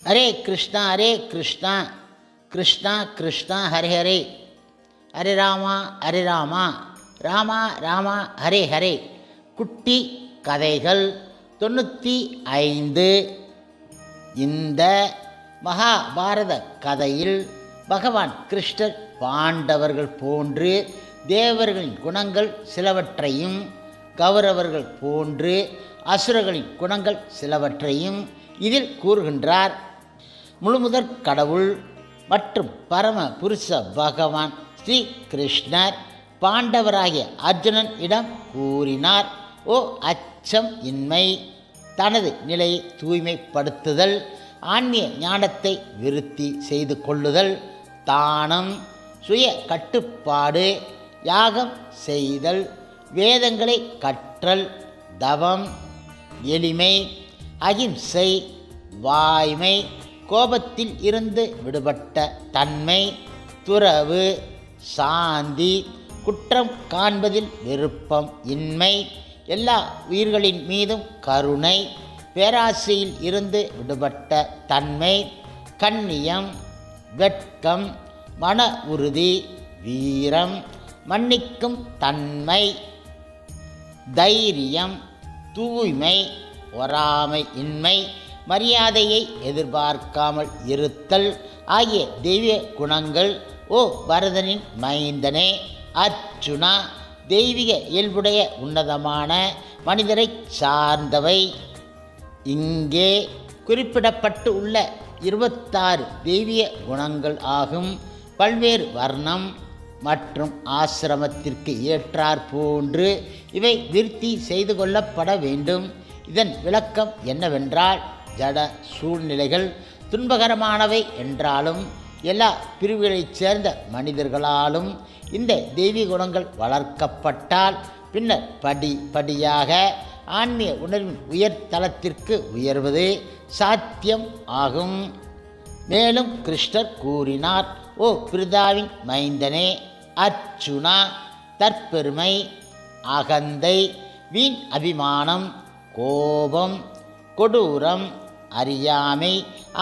ஹரே கிருஷ்ணா கிருஷ்ணா கிருஷ்ணா ஹரே ஹரே, ஹரே ராமா ராமா ராமா ஹரே ஹரே. குட்டி கதைகள் 95. இந்த மகாபாரத கதையில் பகவான் கிருஷ்ணர் பாண்டவர்கள் போன்று தேவர்களின் குணங்கள் சிலவற்றையும், கௌரவர்கள் போன்று அசுரர்களின் குணங்கள் சிலவற்றையும் இதில் கூறுகின்றார். முழுமுதற் கடவுள் மற்றும் பரம புருஷ பகவான் ஸ்ரீ கிருஷ்ணர் பாண்டவராகிய அர்ஜுனன் இடம் கூறினார். ஓ அச்சம் இன்மை, தனது நிலையை தூய்மைப்படுத்துதல், ஆன்மீக ஞானத்தை விருத்தி செய்து கொள்ளுதல், தானம், சுய கட்டுப்பாடு, யாகம் செய்தல், வேதங்களை கற்றல், தவம், எளிமை, அகிம்சை, வாய்மை, கோபத்தில் இருந்து விடுபட்ட தன்மை, துறவு, சாந்தி, குற்றம் காண்பதில் விருப்பம் இன்மை, எல்லா உயிர்களின் மீதும் கருணை, பேராசையில் இருந்து விடுபட்ட தன்மை, கண்ணியம், வெட்கம், மன உறுதி, வீரம், மன்னிக்கும் தன்மை, தைரியம், தூய்மை, பொறாமை இன்மை, மரியாதையை எதிர்பார்க்காமல் இருத்தல் ஆகிய தெய்வீக குணங்கள். ஓ பரதனின் மைந்தனே அர்ஜுனா, தெய்வீக இயல்புடைய உன்னதமான மனிதரை சார்ந்தவை. இங்கே குறிப்பிடப்பட்டு உள்ள 26 தெய்வீக குணங்கள் ஆகும். பல்வேறு வர்ணம் மற்றும் ஆசிரமத்திற்கு ஏற்றார் போன்று இவை விருத்தி செய்து கொள்ளப்பட வேண்டும். இதன் விளக்கம் என்னவென்றால், ஜட சூழ்நிலைகள் துன்பகரமானவை என்றாலும் எல்லா பிரிவுகளைச் சேர்ந்த மனிதர்களாலும் இந்த தெய்வீக குணங்கள் வளர்க்கப்பட்டால் பின்னர் படிப்படியாக ஆன்மீக உணர்வின் உயர்தளத்திற்கு உயர்வது சாத்தியம் ஆகும். மேலும் கிருஷ்ணர் கூறினார், ஓ பிருதாவின் மைந்தனே அர்ஜுனா, தற்பெருமை, அகந்தை, வீண் அபிமானம், கோபம், கொடூரம், அறியாமை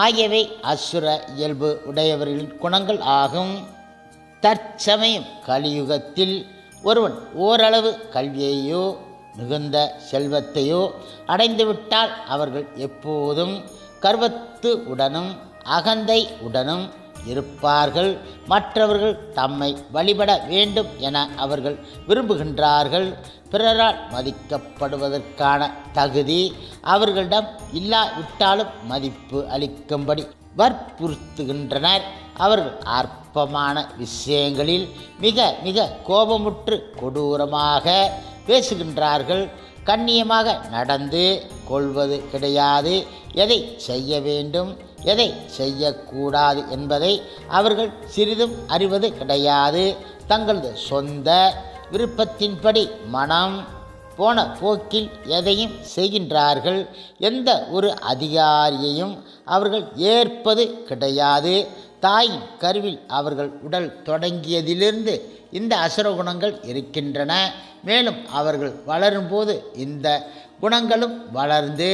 ஆகியவை அசுர இயல்பு உடையவர்களின் குணங்கள் ஆகும். தற்சமயம் கலியுகத்தில் ஒருவன் ஓரளவு கல்வியையோ மிகுந்த செல்வத்தையோ அடைந்துவிட்டால் அவர்கள் எப்போதும் கர்வத்து உடனும் அகந்தை உடனும் இருப்பார்கள். மற்றவர்கள் தம்மை வழிபட வேண்டும் என அவர்கள் விரும்புகின்றார்கள். பிறரால் மதிக்கப்படுவதற்கான தகுதி அவர்களிடம் இல்லாவிட்டாலும் மதிப்பு அளிக்கும்படி வற்புறுத்துகின்றனர். அவர்கள் அற்பமான விஷயங்களில் மிக மிக கோபமுற்று கொடூரமாக பேசுகின்றார்கள். கண்ணியமாக நடந்து கொள்வது கிடையாது. எதை செய்ய வேண்டும், எதை செய்யக்கூடாது என்பதை அவர்கள் சிறிதும் அறிவது கிடையாது. தங்களது சொந்த விருப்பத்தின்படி மனம் போன போக்கில் எதையும் செய்கின்றார்கள். எந்த ஒரு அதிகாரியையும் அவர்கள் ஏற்பது கிடையாது. தாயின் கருவில் அவர்கள் உடல் தொடங்கியதிலிருந்து இந்த அசுர குணங்கள் இருக்கின்றன. மேலும் அவர்கள் வளரும்போது இந்த குணங்களும் வளர்ந்து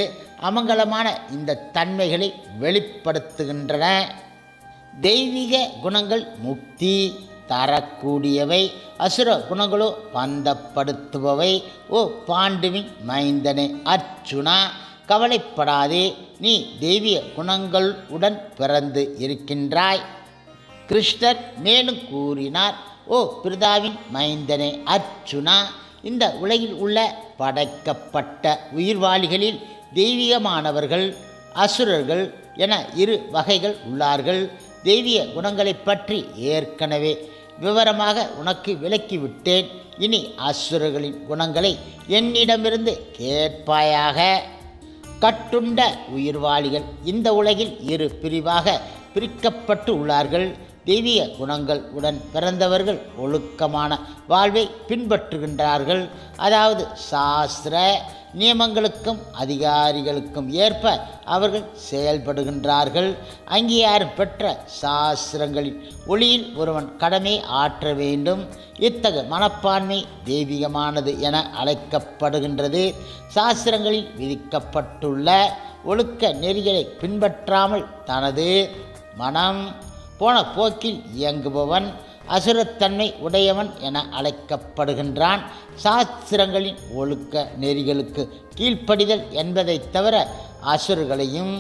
அமங்கலமான இந்த தன்மைகளை வெளிப்படுத்துகின்றன. தெய்வீக குணங்கள் முக்தி தரக்கூடியவை, அசுர குணங்களோ பந்தப்படுத்துபவை. ஓ பாண்டுவின் மைந்தனே அர்ஜுனா, கவலைப்படாதே, நீ தெய்வீக குணங்கள் உடன் பிறந்து இருக்கின்றாய். கிருஷ்ணர் மேலும் கூறினார், ஓ பிருதாவின் மைந்தனே அர்ஜுனா, இந்த உலகில் உள்ள படைக்கப்பட்ட உயிர்வாளிகளில் தெய்வீகமானவர்கள், அசுரர்கள் என 2 வகைகள் உள்ளார்கள். தெய்வீக குணங்களை பற்றி ஏற்கனவே விவரமாக உனக்கு விளக்கிவிட்டேன். இனி அசுரர்களின் குணங்களை என்னிடமிருந்து கேட்பாயாக. கட்டுண்ட உயிர்வாளிகள் இந்த உலகில் 2 பிரிவாக பிரிக்கப்பட்டு உள்ளார்கள். தெய்வீக குணங்கள் உடன் பிறந்தவர்கள் ஒழுக்கமான வாழ்வை பின்பற்றுகின்றார்கள். அதாவது சாஸ்திர நியமங்களுக்கும் அதிகாரிகளுக்கும் ஏற்ப அவர்கள் செயல்படுகின்றார்கள். அங்கீகாரம் பெற்ற சாஸ்திரங்களின் ஒளியில் ஒருவன் கடமை ஆற்ற வேண்டும். இத்தகைய மனப்பான்மை தெய்வீகமானது என அழைக்கப்படுகின்றது. சாஸ்திரங்களில் விதிக்கப்பட்டுள்ள ஒழுக்க நெறிகளை பின்பற்றாமல் தனது மனம் போன போக்கில் இயங்குபவன் அசுரத்தன்மை உடையவன் என அழைக்கப்படுகின்றான். சாஸ்திரங்களின் ஒழுக்க நெறிகளுக்கு கீழ்ப்படிதல் என்பதைத் தவிர அசுரர்களையும்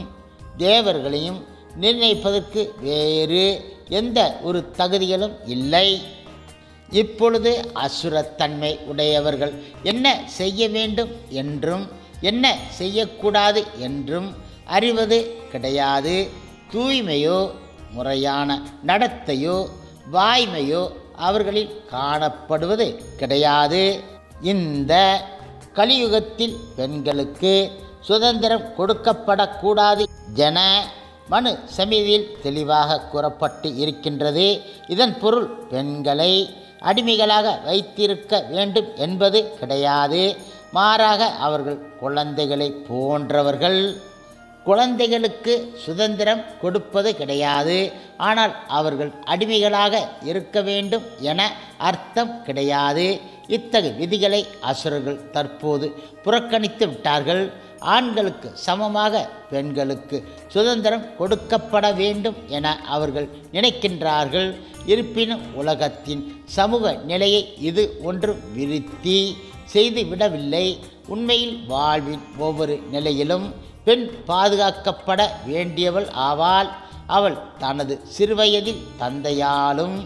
தேவர்களையும் நிர்ணயிப்பதற்கு வேறு எந்த ஒரு தகுதிகளும் இல்லை. இப்பொழுது அசுரத்தன்மை உடையவர்கள் என்ன செய்ய வேண்டும் என்றும் என்ன செய்யக்கூடாது என்றும் அறிவது கிடையாது. தூய்மையோ முறையான நடத்தையோ வாய்மையோ அவர்களில் காணப்படுவது கிடையாது. இந்த கலியுகத்தில் பெண்களுக்கு சுதந்திரம் கொடுக்கப்படக்கூடாது என மனு சமிதியில் தெளிவாக கூறப்பட்டு இருக்கின்றது. இதன் பொருள் பெண்களை அடிமைகளாக வைத்திருக்க வேண்டும் என்பது கிடையாது. மாறாக அவர்கள் குழந்தைகளை போன்றவர்கள். குழந்தைகளுக்கு சுதந்திரம் கொடுப்பது கிடையாது. ஆனால் அவர்கள் அடிமைகளாக இருக்க வேண்டும் என அர்த்தம் கிடையாது. இத்தகைய விதிகளை அசுரர்கள் தற்போது புறக்கணித்து விட்டார்கள். ஆண்களுக்கு சமமாக பெண்களுக்கு சுதந்திரம் கொடுக்கப்பட வேண்டும் என அவர்கள் நினைக்கின்றார்கள். இருப்பினும் உலகத்தின் சமூக நிலையை இது ஒன்றும் விருத்தி செய்துவிடவில்லை. உண்மையில் வாழ்வின் ஒவ்வொரு நிலையிலும் பெண் பாதுகாக்கப்பட வேண்டியவள் ஆவாள். அவள் தனது சிறுவயதில் தந்தையாலும்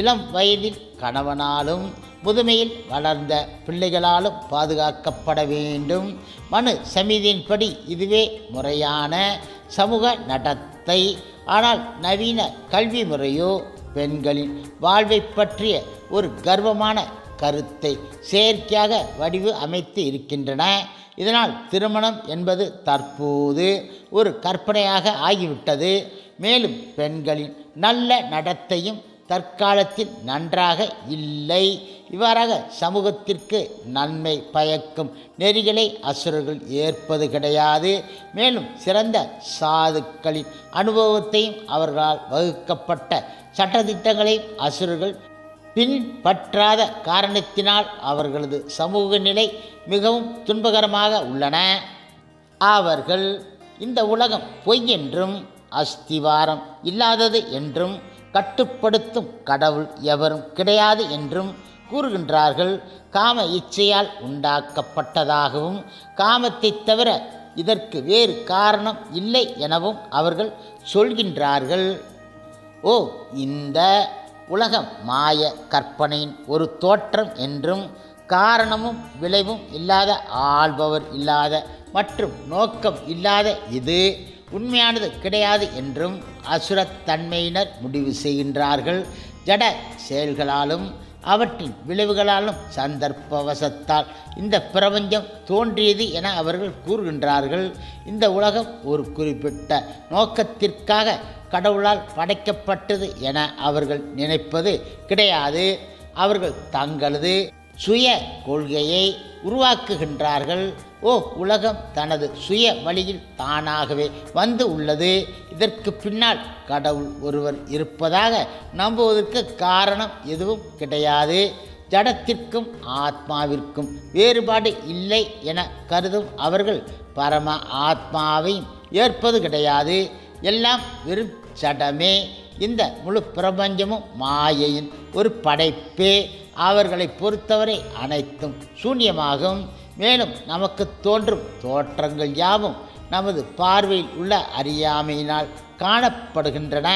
இளம் வயதில் கணவனாலும் முதுமையில் வளர்ந்த பிள்ளைகளாலும் பாதுகாக்கப்பட வேண்டும். மனு சமிதியின்படி இதுவே முறையான சமூக நடத்தை. ஆனால் நவீன கல்வி முறையோ பெண்களின் வாழ்வை பற்றிய ஒரு கர்வமான கருத்தை செயற்கையாக வடிவு அமைத்து இருக்கின்றன. இதனால் திருமணம் என்பது தற்போது ஒரு கற்பனையாக ஆகிவிட்டது. மேலும் பெண்களின் நல்ல நடத்தையும் தற்காலத்தில் நன்றாக இல்லை. இவ்வாறாக சமூகத்திற்கு நன்மை பயக்கும் நெறிகளை அசுரர்கள் ஏற்பது கிடையாது. மேலும் சிறந்த சாதுக்களின் அனுபவத்தையும் அவர்களால் வகுக்கப்பட்ட சட்டத்திட்டங்களையும் அசுரர்கள் பின்பற்றாத காரணத்தினால் அவர்களது சமூக நிலை மிகவும் துன்பகரமாக உள்ளன. அவர்கள் இந்த உலகம் பொய் என்றும் அஸ்திவாரம் இல்லாதது என்றும் கட்டுப்படுத்தும் கடவுள் எவரும் கிடையாது என்றும் கூறுகின்றார்கள். காம இச்சையால் உண்டாக்கப்பட்டதாகவும் காமத்தை தவிர இதற்கு வேறு காரணம் இல்லை எனவும் அவர்கள் சொல்கின்றார்கள். இந்த உலகம் மாய கற்பனையின் ஒரு தோற்றம் என்றும் காரணமும் விளைவும் இல்லாத ஆள்பவர் இல்லாத மற்றும் நோக்கம் இல்லாத இது உண்மையானது கிடையாது என்றும் அசுரத்தன்மையினர் முடிவு செய்கின்றார்கள். ஜட செயல்களாலும் அவற்றின் விளைவுகளாலும் சந்தர்ப்பவசத்தால் இந்த பிரபஞ்சம் தோன்றியது என அவர்கள் கூறுகின்றார்கள். இந்த உலகம் ஒரு குறிப்பிட்ட நோக்கத்திற்காக கடவுளால் படைக்கப்பட்டது என அவர்கள் நினைப்பது கிடையாது. அவர்கள் தங்களது சுய கொள்கையை உருவாக்குகின்றார்கள். உலகம் தனது சுய வழியில் தானாகவே வந்து உள்ளது. இதற்கு பின்னால் கடவுள் ஒருவர் இருப்பதாக நம்புவதற்கு காரணம் எதுவும் கிடையாது. ஜடத்திற்கும் ஆத்மாவிற்கும் வேறுபாடு இல்லை என கருதும் அவர்கள் பரம ஆத்மாவையும் ஏற்பது கிடையாது. எல்லாம் வெறும் ஜடமே. இந்த முழு பிரபஞ்சமும் மாயையின் ஒரு படைப்பே. அவர்களை பொறுத்தவரை அனைத்தும் சூன்யமாகும். மேலும் நமக்கு தோன்றும் தோற்றங்கள் யாவும் நமது பார்வையில் உள்ள அறியாமையினால் காணப்படுகின்றன.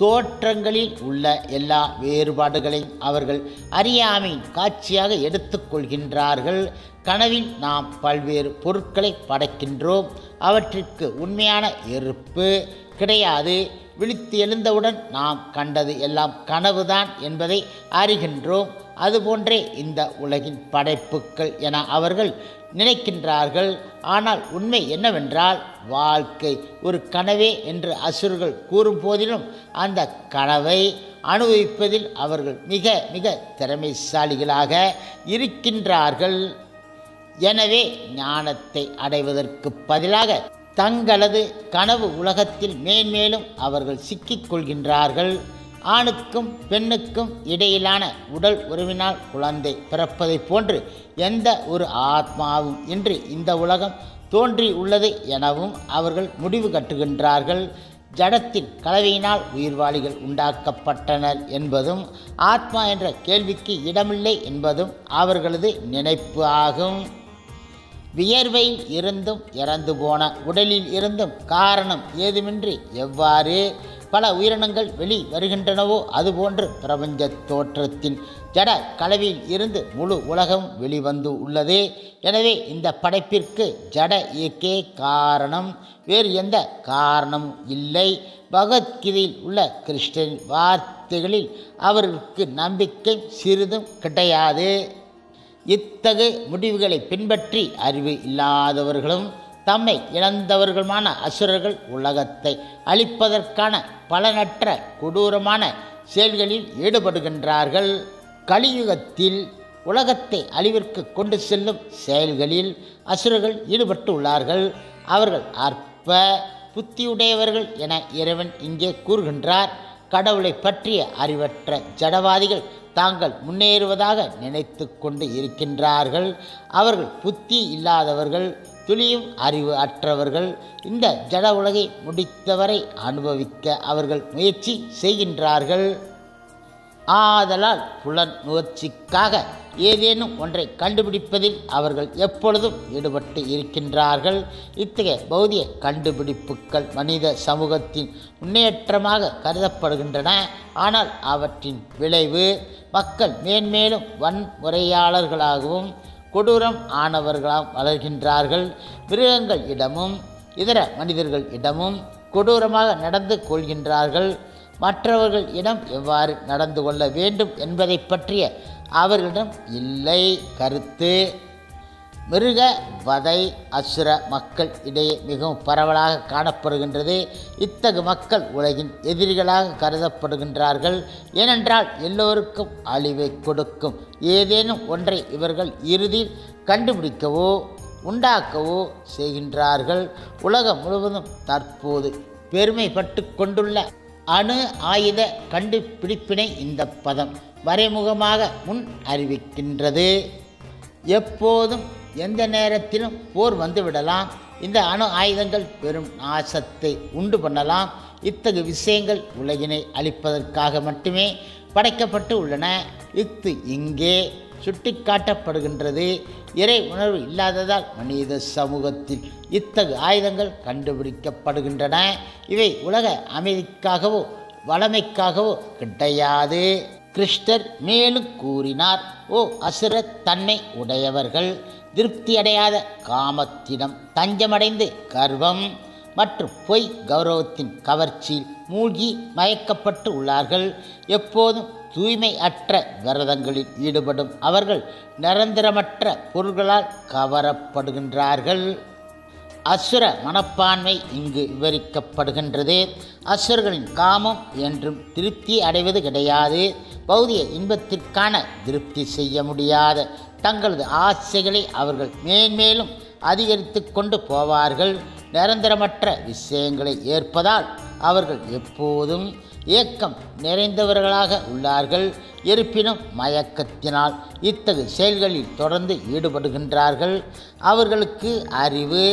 தோற்றங்களில் உள்ள எல்லா வேறுபாடுகளையும் அவர்கள் அறியாமையின் காட்சியாக எடுத்துக்கொள்கின்றார்கள். கனவில் நாம் பல்வேறு பொருட்களை படைக்கின்றோம். அவற்றிற்கு உண்மையான இருப்பு கிடையாது. விழித்து எழுந்தவுடன் நாம் கண்டது எல்லாம் கனவுதான் என்பதை அறிகின்றோம். அதுபோன்றே இந்த உலகின் படைப்புக்கள் என அவர்கள் நினைக்கின்றார்கள். ஆனால் உண்மை என்னவென்றால் வாழ்க்கை ஒரு கனவே என்று அசுரர்கள் கூறும் போதிலும் அந்த கனவை அனுபவிப்பதில் அவர்கள் மிக மிக திறமைசாலிகளாக இருக்கின்றார்கள். எனவே ஞானத்தை அடைவதற்கு பதிலாக தங்களது கனவு உலகத்தில் மேன்மேலும் அவர்கள் சிக்கிக்கொள்கின்றார்கள். ஆணுக்கும் பெண்ணுக்கும் இடையிலான உடல் உறவினால் குழந்தை பிறப்பதை போன்று எந்த ஒரு ஆத்மாவும் இன்று இந்த உலகம் தோன்றியுள்ளது எனவும் அவர்கள் முடிவு கட்டுகின்றார்கள். ஜடத்தின் கலவையினால் உயிர்வாளிகள் உண்டாக்கப்பட்டனர் என்பதும் ஆத்மா என்ற கேள்விக்கு இடமில்லை என்பதும் அவர்களது நினைப்பு ஆகும். வியர்வையில் இருந்தும் இறந்து போன உடலில் இருந்தும் காரணம் ஏதுமின்றி எவ்வாறு பல உயிரினங்கள் வெளி வருகின்றனவோ அதுபோன்று பிரபஞ்ச தோற்றத்தின் ஜட கலவையில் இருந்து முழு உலகம் வெளிவந்து உள்ளது. எனவே இந்த படைப்பிற்கு ஜட இயக்கே காரணம், வேறு எந்த காரணமும் இல்லை. பகவத்கீதையில் உள்ள கிருஷ்ணரின் வார்த்தைகளில் அவர்களுக்கு நம்பிக்கை சிறிதும் கிடையாது. இத்தகு முடிவுகளை பின்பற்றி அறிவு இல்லாதவர்களும் தம்மை இழந்தவர்களுமான அசுரர்கள் உலகத்தை அழிப்பதற்கான பலனற்ற கொடூரமான செயல்களில் ஈடுபடுகின்றார்கள். கலியுகத்தில் உலகத்தை அழிவிற்கு கொண்டு செல்லும் செயல்களில் அசுரர்கள் ஈடுபட்டு உள்ளார்கள். அவர்கள் அற்ப புத்தியுடையவர்கள் என இறைவன் இங்கே கூறுகின்றார். கடவுளை பற்றிய அறிவற்ற ஜடவாதிகள் தாங்கள் முன்னேறுவதாக நினைத்து கொண்டு இருக்கின்றார்கள். அவர்கள் புத்தி இல்லாதவர்கள், துளியும் அறிவு அற்றவர்கள். இந்த ஜட உலகை முடித்தவரை அனுபவிக்க அவர்கள் முயற்சி செய்கின்றார்கள். ஆதலால் புலன் முயற்சிக்காக ஏதேனும் ஒன்றை கண்டுபிடிப்பதில் அவர்கள் எப்பொழுதும் ஈடுபட்டு இருக்கின்றார்கள். இத்தகைய பௌதிக கண்டுபிடிப்புகள் மனித சமூகத்தின் முன்னேற்றமாக கருதப்படுகின்றன. ஆனால் அவற்றின் விளைவு மக்கள் மேன்மேலும் வன்முறையாளர்களாகவும் கொடூரம் ஆனவர்களாகவும் வளர்கின்றார்கள். மிருகங்கள் இடமும் இதர மனிதர்கள் இடமும் கொடூரமாக நடந்து கொள்கின்றார்கள். மற்றவர்கள் இடம் எவ்வாறு நடந்து கொள்ள வேண்டும் என்பதை பற்றிய அவர்களிடம் இல்லை கருத்து. மிருக வதை அசுர மக்கள் இடையே மிகவும் பரவலாக காணப்படுகின்றது. இத்தகு மக்கள் உலகின் எதிரிகளாக கருதப்படுகின்றார்கள். ஏனென்றால் எல்லோருக்கும் அழிவை கொடுக்கும் ஏதேனும் ஒன்றை இவர்கள் இறுதியில் கண்டுபிடிக்கவோ உண்டாக்கவோ செய்கின்றார்கள். உலகம் முழுவதும் தற்போது பெருமைப்பட்டு கொண்டுள்ள அணு ஆயுத கண்டுபிடிப்பினை இந்த பதம் மறைமுகமாக முன் அறிவிக்கின்றது. எப்போதும் எந்த நேரத்திலும் போர் வந்துவிடலாம். இந்த அணு ஆயுதங்கள் பெரும் நாசத்தை உண்டு பண்ணலாம். இத்தகு விஷயங்கள் உலகினை அழிப்பதற்காக மட்டுமே படைக்கப்பட்டு உள்ளன. இங்கே சுட்டிக்காட்டப்படுகின்றது. இறை உணர்வு இல்லாததால் மனித சமூகத்தில் இத்தகு ஆயுதங்கள் கண்டுபிடிக்கப்படுகின்றன. இவை உலக அமைதிக்காகவோ வளமைக்காகவோ கிடையாது. கிருஷ்ணர் மேலும் கூறினார், ஓ அசுர தன்மை உடையவர்கள், திருப்தி அடையாத காமத்திடம் தஞ்சமடைந்து கர்வம் மற்றும் பொய் கௌரவத்தின் கவர்ச்சியில் மூழ்கி மயக்கப்பட்டு உள்ளார்கள். எப்போதும் தூய்மை அற்ற விரதங்களில் ஈடுபடும் அவர்கள் நிரந்தரமற்ற பொருள்களால் கவரப்படுகின்றார்கள். அசுர மனப்பான்மை இங்கு விவரிக்கப்படுகின்றது. அசுரர்களின் காமம் என்றும் திருப்தி அடைவது கிடையாது. பௌதிக இன்பத்திற்கான திருப்தி செய்ய முடியாத தங்களது ஆசைகளை அவர்கள் மேன்மேலும் அதிகரித்து கொண்டு போவார்கள். நிரந்தரமற்ற விஷயங்களை ஏற்பதால் அவர்கள் எப்போதும் ஏக்கம் நிறைந்தவர்களாக உள்ளார்கள். இருப்பினும் மயக்கத்தினால் இத்தகு செயல்களில் தொடர்ந்து ஈடுபடுகின்றார்கள். அவர்களுக்கு அறிவு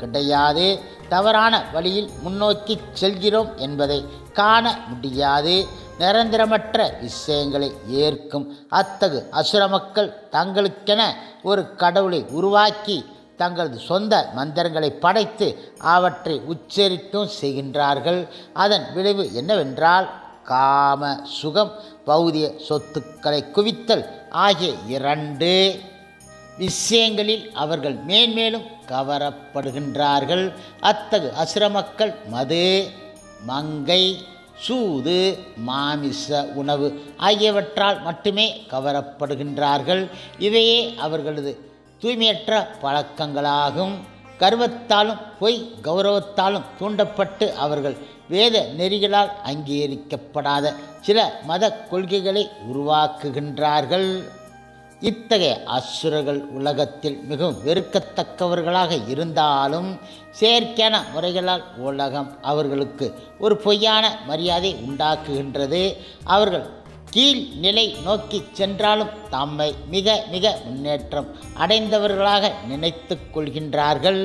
கிடையாது. தவறான வழியில் முன்னோக்கி செல்கிறோம் என்பதை காண முடியாது. நிரந்தரமற்ற விஷயங்களை ஏற்கும் அத்தகு அசுர மக்கள் தங்களுக்கென ஒரு கடவுளை உருவாக்கி தங்களது சொந்த மந்திரங்களை படைத்து அவற்றை உச்சரிக்கவும் செய்கின்றார்கள். அதன் விளைவு என்னவென்றால் காம சுகம், பௌதிக சொத்துக்களை குவித்தல் ஆகிய இரண்டு விஷயங்களில் அவர்கள் மேன்மேலும் கவரப்படுகின்றார்கள். அத்தகு அசுர மக்கள் மது, மங்கை, சூது, மாமிச உணவு ஆகியவற்றால் மட்டுமே கவரப்படுகின்றார்கள். இவையே அவர்களது தூய்மையற்ற பழக்கங்களாகும். கர்வத்தாலும் பொய் கௌரவத்தாலும் தூண்டப்பட்டு அவர்கள் வேத நெறிகளால் அங்கீகரிக்கப்படாத சில மத கொள்கைகளை உருவாக்குகின்றார்கள். இத்தகைய அசுரர்கள் உலகத்தில் மிகவும் வெறுக்கத்தக்கவர்களாக இருந்தாலும் செயற்கையான முறைகளால் உலகம் அவர்களுக்கு ஒரு பொய்யான மரியாதை உண்டாக்குகின்றது. அவர்கள் கீழ் நிலை நோக்கி சென்றாலும் தம்மை மிக மிக முன்னேற்றம் அடைந்தவர்களாக நினைத்து கொள்கின்றார்கள்.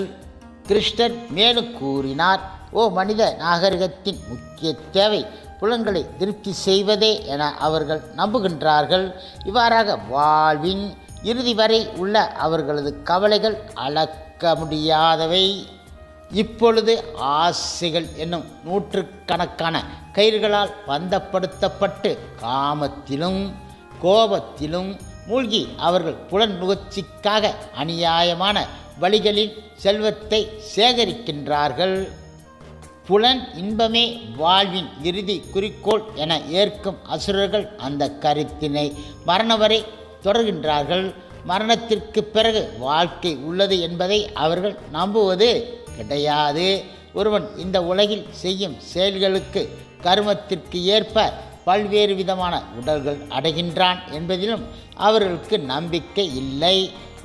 கிருஷ்ணர் மேலும் கூறினார், ஓ மனித நாகரிகத்தின் முக்கிய தேவை புலன்களை திருப்தி செய்வதே என அவர்கள் நம்புகின்றார்கள். இவ்வாறாக வாழ்வின் இறுதி வரை உள்ள அவர்களது கவலைகள் அளக்க முடியாதவை. இப்பொழுது ஆசைகள் என்னும் நூற்றுக்கணக்கான கயிறுகளால் பந்தப்படுத்தப்பட்டு காமத்திலும் கோபத்திலும் மூழ்கி அவர்கள் புலன் நுகர்ச்சிக்காக அநியாயமான வழிகளில் செல்வத்தை சேகரிக்கின்றார்கள். புலன் இன்பமே வாழ்வின் இறுதி குறிக்கோள் என ஏற்கும் அசுரர்கள் அந்த கருத்தினை மரணம் வரை தொடர்கின்றார்கள். மரணத்திற்கு பிறகு வாழ்க்கை உள்ளது என்பதை அவர்கள் நம்புவது கிடையாது. ஒருவன் இந்த உலகில் செய்யும் செயல்களுக்கு கர்மத்திற்கு ஏற்ப பல்வேறு விதமான உடல்கள் அடைகின்றான் என்பதிலும் அவர்களுக்கு நம்பிக்கை இல்லை.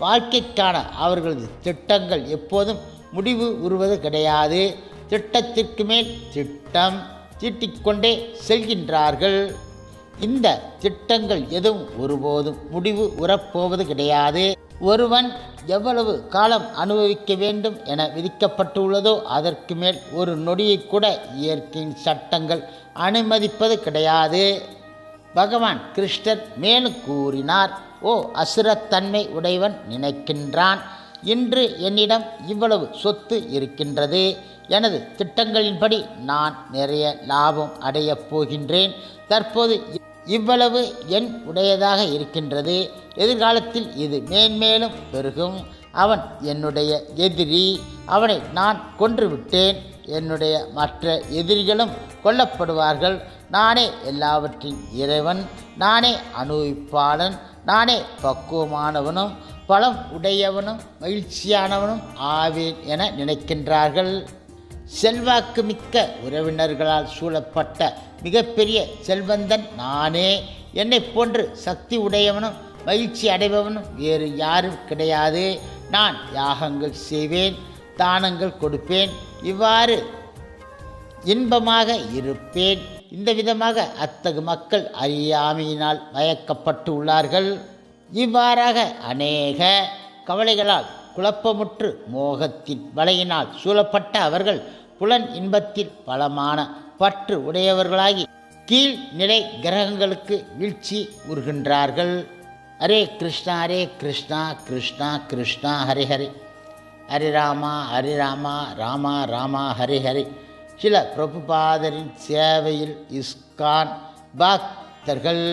வாழ்க்கைக்கான அவர்களது திட்டங்கள் எப்போதும் முடிவு உறுவது கிடையாது. திட்டத்திற்கு மேல் திட்டம் தீட்டிக்கொண்டே செல்கின்றார்கள். இந்த திட்டங்கள் எதுவும் ஒருபோதும் முடிவு உறப்போவது கிடையாது. ஒருவன் எவ்வளவு காலம் அனுபவிக்க வேண்டும் என விதிக்கப்பட்டுள்ளதோ அதற்கு மேல் ஒரு நொடியை கூட இயற்கையின் சட்டங்கள் அனுமதிப்பது கிடையாது. பகவான் கிருஷ்ணர் மேலும் கூறினார், ஓ அசுரத்தன்மை உடையவன் நினைக்கின்றான், இன்று என்னிடம் இவ்வளவு சொத்து இருக்கின்றது, எனது திட்டங்களின்படி நான் நிறைய லாபம் அடையப் போகின்றேன், தற்போது இவ்வளவு என் உடையதாக இருக்கின்றது, எதிர்காலத்தில் இது மேன்மேலும் பெருகும். அவன் என்னுடைய எதிரி, அவனை நான் கொன்றுவிட்டேன், என்னுடைய மற்ற எதிரிகளும் கொல்லப்படுவார்கள். நானே எல்லாவற்றின் இறைவன், நானே அனுபவிப்பாளன், நானே பக்குவமானவனும் பலம் உடையவனும் மகிழ்ச்சியானவனும் ஆவேன் என நினைக்கின்றார்கள். செல்வாக்கு மிக்க உறவினர்களால் சூழப்பட்ட மிகப்பெரிய செல்வந்தன் நானே. என்னை போன்று சக்தி உடையவனும் மகிழ்ச்சி அடைபவனும் வேறு யாரும் கிடையாது. நான் யாகங்கள் செய்வேன், தானங்கள் கொடுப்பேன், இவ்வாறு இன்பமாக இருப்பேன். இந்த விதமாக அத்தகு மக்கள் அறியாமையினால் மயக்கப்பட்டு உள்ளார்கள். இவ்வாறாக அநேக கவலைகளால் குழப்பமுற்று மோகத்தின் வலையினால் சூழப்பட்ட அவர்கள் புலன் இன்பத்தில் பலமான பற்று உடையவர்களாகி கீழ்நிலை கிரகங்களுக்கு வீழ்ச்சி உறுகின்றார்கள். ஹரே கிருஷ்ணா ஹரே கிருஷ்ணா கிருஷ்ணா கிருஷ்ணா ஹரி ஹரி, ஹரி ராமா ராமா ராமா ஹரி ஹரி. சில பிரபுபாதரின் சேவையில் இஸ்கான் பக்தர்கள்